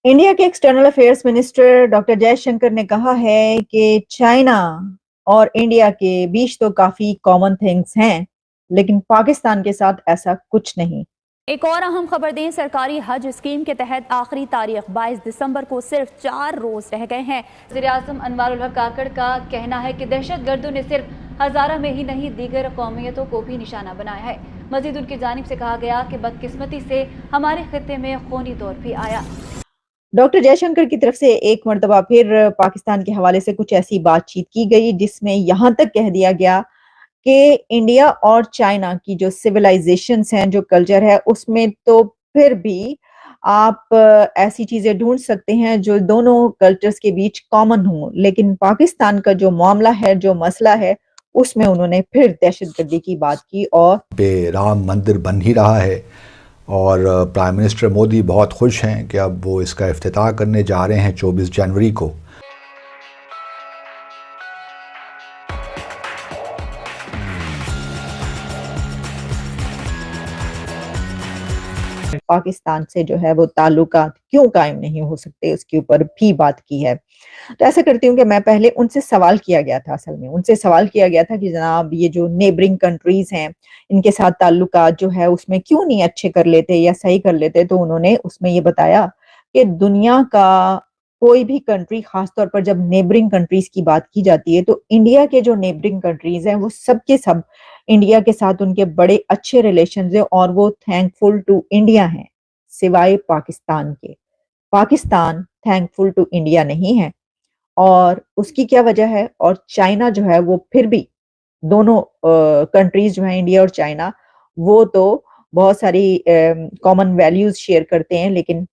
India के external affairs minister doctor Jaishankar ने कहा है कि चाइना और इंडिया के बीच तो काफी कॉमन थिंग्स हैं, लेकिन पाकिस्तान के साथ ऐसा कुछ नहीं। एक और अहम खबर दें, सरकारी हज स्कीम के तहत आखिरी तारीख 22 दिसंबर को सिर्फ 4 रोज रह गए हैं। वज़ीर-ए-आज़म अनवारुल हक काकड़ का कहना है कि दहशतगर्दों ने सिर्फ हजारा में ही नहीं दीगर कौमियतों को भी निशाना बनाया है। मजीद उनकी जानिब से कहा गया कि बदकिस्मती से हमारे खित्ते में खूनी दौर भी आया। डॉक्टर जयशंकर की तरफ से एक मर्तबा फिर पाकिस्तान के हवाले से कुछ ऐसी बातचीत की गई जिसमें यहाँ तक कह दिया गया कि इंडिया और चाइना की जो सिविलाइजेशंस हैं, जो कल्चर है, उसमें तो फिर भी आप ऐसी चीजें ढूंढ सकते हैं जो दोनों कल्चर्स के बीच कॉमन हो, लेकिन पाकिस्तान का जो मामला है, जो मसला है, उसमें उन्होंने फिर दहशतगर्दी की बात की। और पे राम मंदिर बन ही रहा है और प्राइम मिनिस्टर मोदी बहुत खुश हैं कि अब वो इसका इफ्तिताह करने जा रहे हैं 24 जनवरी को। पाकिस्तान से जो है वो ताल्लुकात क्यों कायम नहीं हो सकते, उसके ऊपर भी बात की है। तो ऐसा करती हूँ कि मैं पहले उनसे सवाल किया गया था, असल में उनसे सवाल किया गया था कि जनाब ये जो नेबरिंग कंट्रीज हैं, इनके साथ ताल्लुकात जो है उसमें क्यों नहीं अच्छे कर लेते या सही कर लेते। तो उन्होंने उसमें ये बताया कि दुनिया का कोई भी कंट्री, खासतौर पर जब नेबरिंग कंट्रीज की बात की जाती है, तो इंडिया के जो नेबरिंग कंट्रीज हैं वो सब के सब इंडिया के साथ उनके बड़े अच्छे रिलेशंस हैं और वो थैंकफुल टू इंडिया हैं, सिवाय पाकिस्तान के। पाकिस्तान थैंकफुल टू इंडिया नहीं है। और उसकी क्या वजह है? और चाइना जो है वो फिर भी, दोनों कंट्रीज जो है, इंडिया और चाइना, वो तो बहुत सारी कॉमन वैल्यूज शेयर करते हैं, लेकिन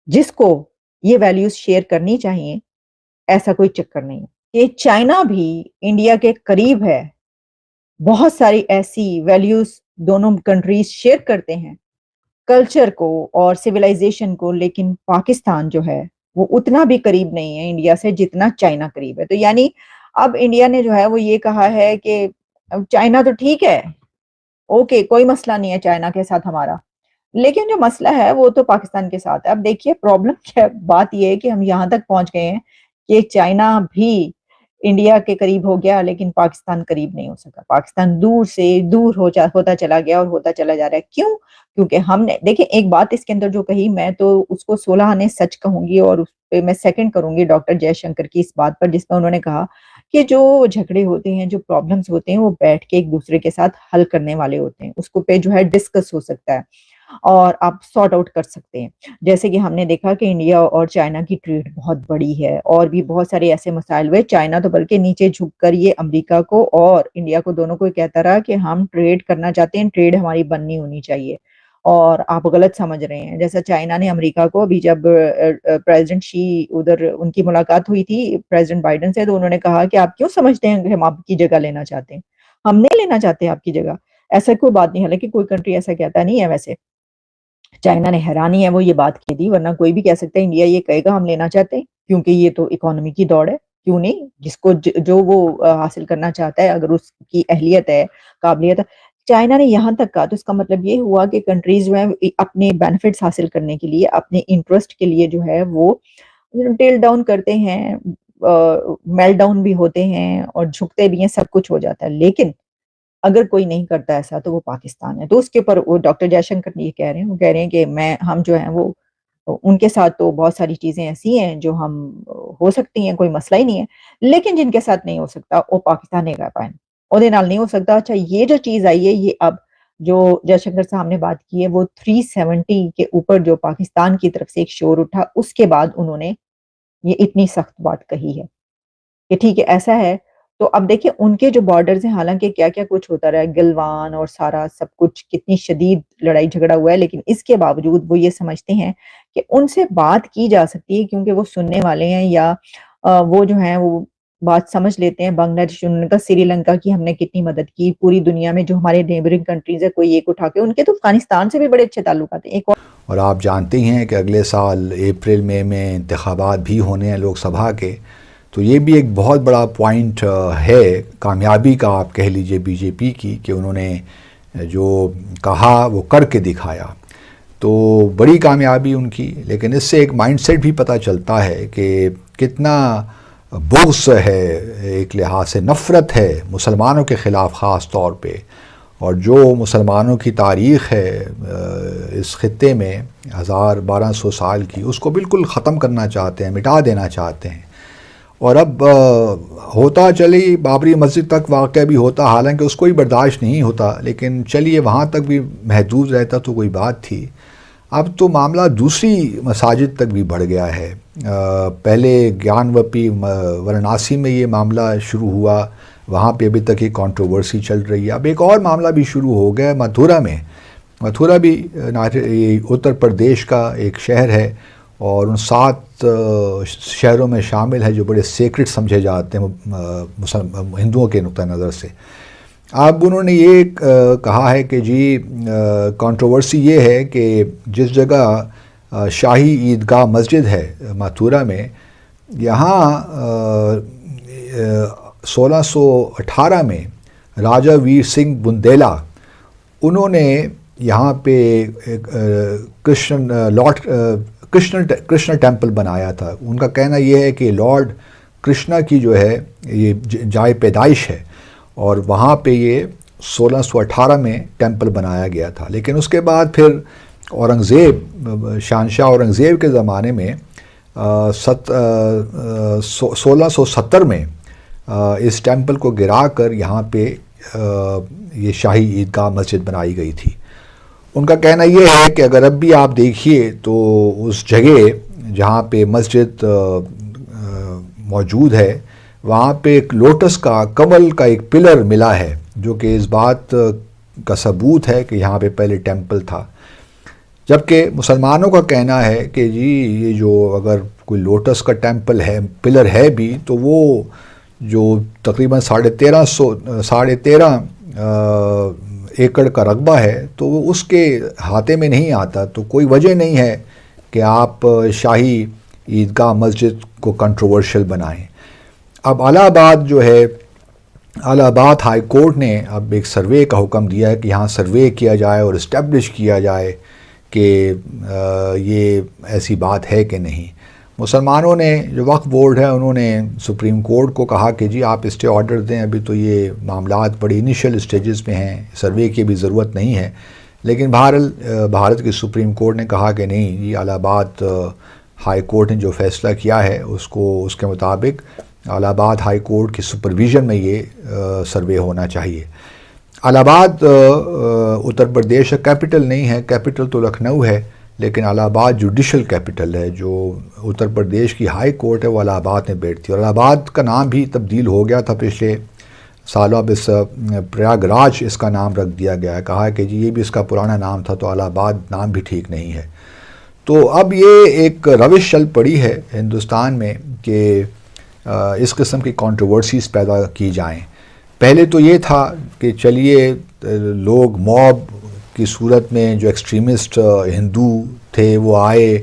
जिसको ये वैल्यूज शेयर करनी चाहिए, ऐसा कोई चक्कर नहीं है। ये चाइना भी इंडिया के करीब है, बहुत सारी ऐसी वैल्यूज दोनों कंट्रीज शेयर करते हैं, कल्चर को और सिविलाइजेशन को, लेकिन पाकिस्तान जो है वो उतना भी करीब नहीं है इंडिया से जितना चाइना करीब है। तो यानी अब इंडिया ने जो है वो ये कहा है कि चाइना तो ठीक है, ओके, कोई मसला नहीं है चाइना के साथ हमारा, लेकिन जो मसला है वो तो पाकिस्तान के साथ है। अब देखिए प्रॉब्लम क्या है, बात ये है कि हम यहाँ तक पहुंच गए हैं कि चाइना भी इंडिया के करीब हो गया, लेकिन पाकिस्तान करीब नहीं हो सका। पाकिस्तान दूर से दूर होता चला गया और होता चला जा रहा है। क्यों? क्योंकि हमने, देखिए एक बात इसके अंदर जो कही, मैं तो उसको 16 आने सच कहूंगी और उस पे मैं सेकंड करूंगी डॉक्टर जयशंकर की इस बात पर, जिसमें उन्होंने कहा कि जो झगड़े होते हैं, जो प्रॉब्लम्स होते हैं, वो बैठ के एक दूसरे के साथ हल करने वाले होते हैं, उसको पे जो है डिस्कस हो सकता है और आप सॉर्ट आउट कर सकते हैं। जैसे कि हमने देखा कि इंडिया और चाइना की ट्रेड बहुत बड़ी है और भी बहुत सारे ऐसे मसाइल हुए। चाइना तो बल्कि नीचे झुककर ये अमेरिका को और इंडिया को, दोनों को कहता रहा कि हम ट्रेड करना चाहते हैं, ट्रेड हमारी बननी होनी चाहिए, और आप गलत समझ रहे हैं। जैसा चाइना ने अमेरिका को, अभी जब प्रेसिडेंट शी, उधर उनकी मुलाकात हुई थी प्रेसिडेंट बाइडेन से, तो उन्होंने कहा कि आप क्यों समझते हैं कि हम आपकी जगह लेना चाहते हैं, हम नहीं लेना चाहते आपकी जगह, ऐसा कोई बात नहीं। हालांकि कोई कंट्री ऐसा कहता नहीं है, वैसे चाइना ने हैरानी है वो ये बात कह दी, वरना कोई भी कह सकता है इंडिया ये कहेगा हम लेना चाहते हैं, क्योंकि ये तो इकोनॉमी की दौड़ है, क्यों नहीं, जिसको जो वो हासिल करना चाहता है, अगर उसकी अहलियत है, काबिलियत है। चाइना ने यहाँ तक कहा, तो इसका मतलब ये हुआ कि कंट्रीज जो है अपने बेनिफिट्स हासिल करने के लिए, अपने इंटरेस्ट के लिए जो है वो टेल डाउन करते हैं, मेल्ट डाउन भी होते हैं और झुकते भी हैं, सब कुछ हो जाता है। लेकिन अगर कोई नहीं करता ऐसा तो वो पाकिस्तान है। तो उसके ऊपर वो डॉक्टर जयशंकर ये कह रहे हैं, वो कह रहे हैं कि हम जो है वो उनके साथ तो बहुत सारी चीजें ऐसी हैं जो हम हो सकती हैं, कोई मसला ही नहीं है, लेकिन जिनके साथ नहीं हो सकता वो पाकिस्तान नहीं कर पाए, ਉਹਦੇ ਨਾਲ नहीं हो सकता। अच्छा, ये जो चीज आई है, ये अब जो जयशंकर साहब ने बात की है, वो 370 के ऊपर जो पाकिस्तान की तरफ से एक शोर उठा, उसके बाद उन्होंने ये इतनी सख्त बात कही है कि ठीक है ऐसा है। तो अब देखिए उनके जो बॉर्डर्स हैं, हालांकि क्या क्या कुछ होता रहा है, गलवान और सारा सब कुछ, कितनी शदीद लड़ाई झगड़ा हुआ है, लेकिन इसके बावजूद वो ये समझते हैं कि उनसे बात की जा सकती है, क्योंकि वो सुनने वाले हैं, या वो जो है वो बात समझ लेते हैं। बांग्लादेश, उन्होंने कहा श्रीलंका की हमने कितनी मदद की, पूरी दुनिया में जो हमारे नेबरिंग कंट्रीज है, कोई एक उठा के, उनके तो अफगानिस्तान से भी बड़े अच्छे ताल्लुकात हैं। एक और आप जानते ही हैं कि अगले साल अप्रैल में इंतखाबात भी होने हैं लोकसभा के, तो ये भी एक बहुत बड़ा पॉइंट है कामयाबी का, आप कह लीजिए बीजेपी की, कि उन्होंने जो कहा वो करके दिखाया। تو بڑی کامیابی ان کی. لیکن اس سے ایک مائنڈ سیٹ بھی پتہ چلتا ہے کہ کتنا بغض ہے, ایک لحاظ سے نفرت ہے مسلمانوں کے خلاف خاص طور پہ, اور جو مسلمانوں کی تاریخ ہے اس خطے میں 1200 سال کی, اس کو بالکل ختم کرنا چاہتے ہیں, مٹا دینا چاہتے ہیں. اور اب ہوتا چلی بابری مسجد تک واقعہ بھی ہوتا, حالانکہ اس کو ہی برداشت نہیں ہوتا, لیکن چلیے وہاں تک بھی محدود رہتا تو کوئی بات تھی. اب تو معاملہ دوسری مساجد تک بھی بڑھ گیا ہے. پہلے گیان وپی وارانسی میں یہ معاملہ شروع ہوا, وہاں پہ ابھی تک یہ کنٹروورسی چل رہی ہے. اب ایک اور معاملہ بھی شروع ہو گیا متھورا میں. متھورا بھی اتر پردیش کا ایک شہر ہے, اور ان 7 شہروں میں شامل ہے جو بڑے سیکرٹ سمجھے جاتے ہیں ہندوؤں کے نقطہ نظر سے. اب انہوں نے یہ کہا ہے کہ جی کنٹروورسی یہ ہے کہ جس جگہ شاہی عیدگاہ مسجد ہے متھورا میں, یہاں 1618 میں راجہ ویر سنگھ بندیلا انہوں نے یہاں پہ کرشن ٹیمپل بنایا تھا. ان کا کہنا یہ ہے کہ لارڈ کرشنا کی جو ہے یہ جائے پیدائش ہے, اور وہاں پہ یہ 1618 میں ٹیمپل بنایا گیا تھا. لیکن اس کے بعد پھر اورنگزیب, شہنشاہ اورنگزیب کے زمانے میں 1670 میں اس ٹیمپل کو گرا کر یہاں پہ یہ شاہی عیدگاہ مسجد بنائی گئی تھی. ان کا کہنا یہ ہے کہ اگر اب بھی آپ دیکھیے تو اس جگہ جہاں پہ مسجد موجود ہے وہاں پہ ایک لوٹس کا کمل کا ایک پلر ملا ہے, جو کہ اس بات کا ثبوت ہے کہ یہاں پہ پہلے ٹیمپل تھا. جبکہ مسلمانوں کا کہنا ہے کہ جی یہ جو اگر کوئی لوٹس کا ٹیمپل ہے, پلر ہے بھی, تو وہ جو تقریباً 13.5 ایکڑ کا رقبہ ہے تو وہ اس کے ہاتھے میں نہیں آتا. تو کوئی وجہ نہیں ہے کہ آپ شاہی عیدگاہ مسجد کو کنٹروورشل بنائیں. اب الہ آباد جو ہے, الہ آباد ہائی کورٹ نے اب ایک سروے کا حکم دیا ہے کہ یہاں سروے کیا جائے اور اسٹیبلش کیا جائے کہ یہ ایسی بات ہے کہ نہیں. مسلمانوں نے جو وقف بورڈ ہے انہوں نے سپریم کورٹ کو کہا کہ جی آپ اسٹے آرڈر دیں, ابھی تو یہ معاملات بڑی انیشیل اسٹیجز میں ہیں, سروے کی بھی ضرورت نہیں ہے. لیکن بھارت کی سپریم کورٹ نے کہا کہ نہیں, یہ الہ آباد ہائی کورٹ نے جو فیصلہ کیا ہے اس کے مطابق الہ آباد ہائی کورٹ کی سپرویژن میں یہ سروے ہونا چاہیے. الہ آباد اتر پردیش کا کیپٹل نہیں ہے, کیپٹل تو لکھنؤ ہے, لیکن الہ آباد جوڈیشل کیپٹل ہے. جو اتر پردیش کی ہائی کورٹ ہے وہ الہ آباد میں بیٹھتی ہے. اور الہ آباد کا نام بھی تبدیل ہو گیا تھا پچھلے سالوں, اب اس پریاگ راج اس کا نام رکھ دیا گیا ہے. کہا کہ جی یہ بھی اس کا پرانا نام تھا, تو الہ آباد نام بھی ٹھیک نہیں ہے. تو اب یہ ایک روش چل پڑی ہے ہندوستان میں کہ اس قسم کی کنٹروورسیز پیدا کی جائیں. پہلے تو یہ تھا کہ چلیے لوگ موب کی صورت میں جو ایکسٹریمسٹ ہندو تھے وہ آئے,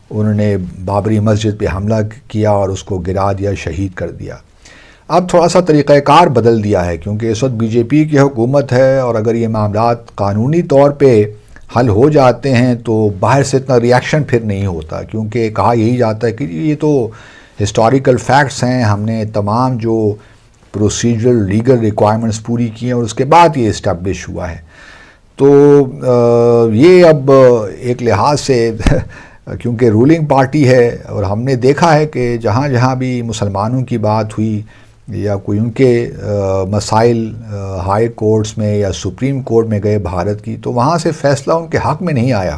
انہوں نے بابری مسجد پہ حملہ کیا اور اس کو گرا دیا, شہید کر دیا. اب تھوڑا سا طریقہ کار بدل دیا ہے, کیونکہ اس وقت بی جے پی کی حکومت ہے, اور اگر یہ معاملات قانونی طور پہ حل ہو جاتے ہیں تو باہر سے اتنا ریاکشن پھر نہیں ہوتا, کیونکہ کہا یہی جاتا ہے کہ یہ تو ہسٹوریکل فیکٹس ہیں, ہم نے تمام جو پروسیجرل لیگل ریکوائرمنٹس پوری کی ہیں اور اس کے بعد یہ اسٹیبلش ہوا ہے. تو یہ اب ایک لحاظ سے کیونکہ رولنگ پارٹی ہے, اور ہم نے دیکھا ہے کہ جہاں جہاں بھی مسلمانوں کی بات ہوئی یا کوئی ان کے مسائل ہائی کورٹس میں یا سپریم کورٹ میں گئے بھارت کی, تو وہاں سے فیصلہ ان کے حق میں نہیں آیا,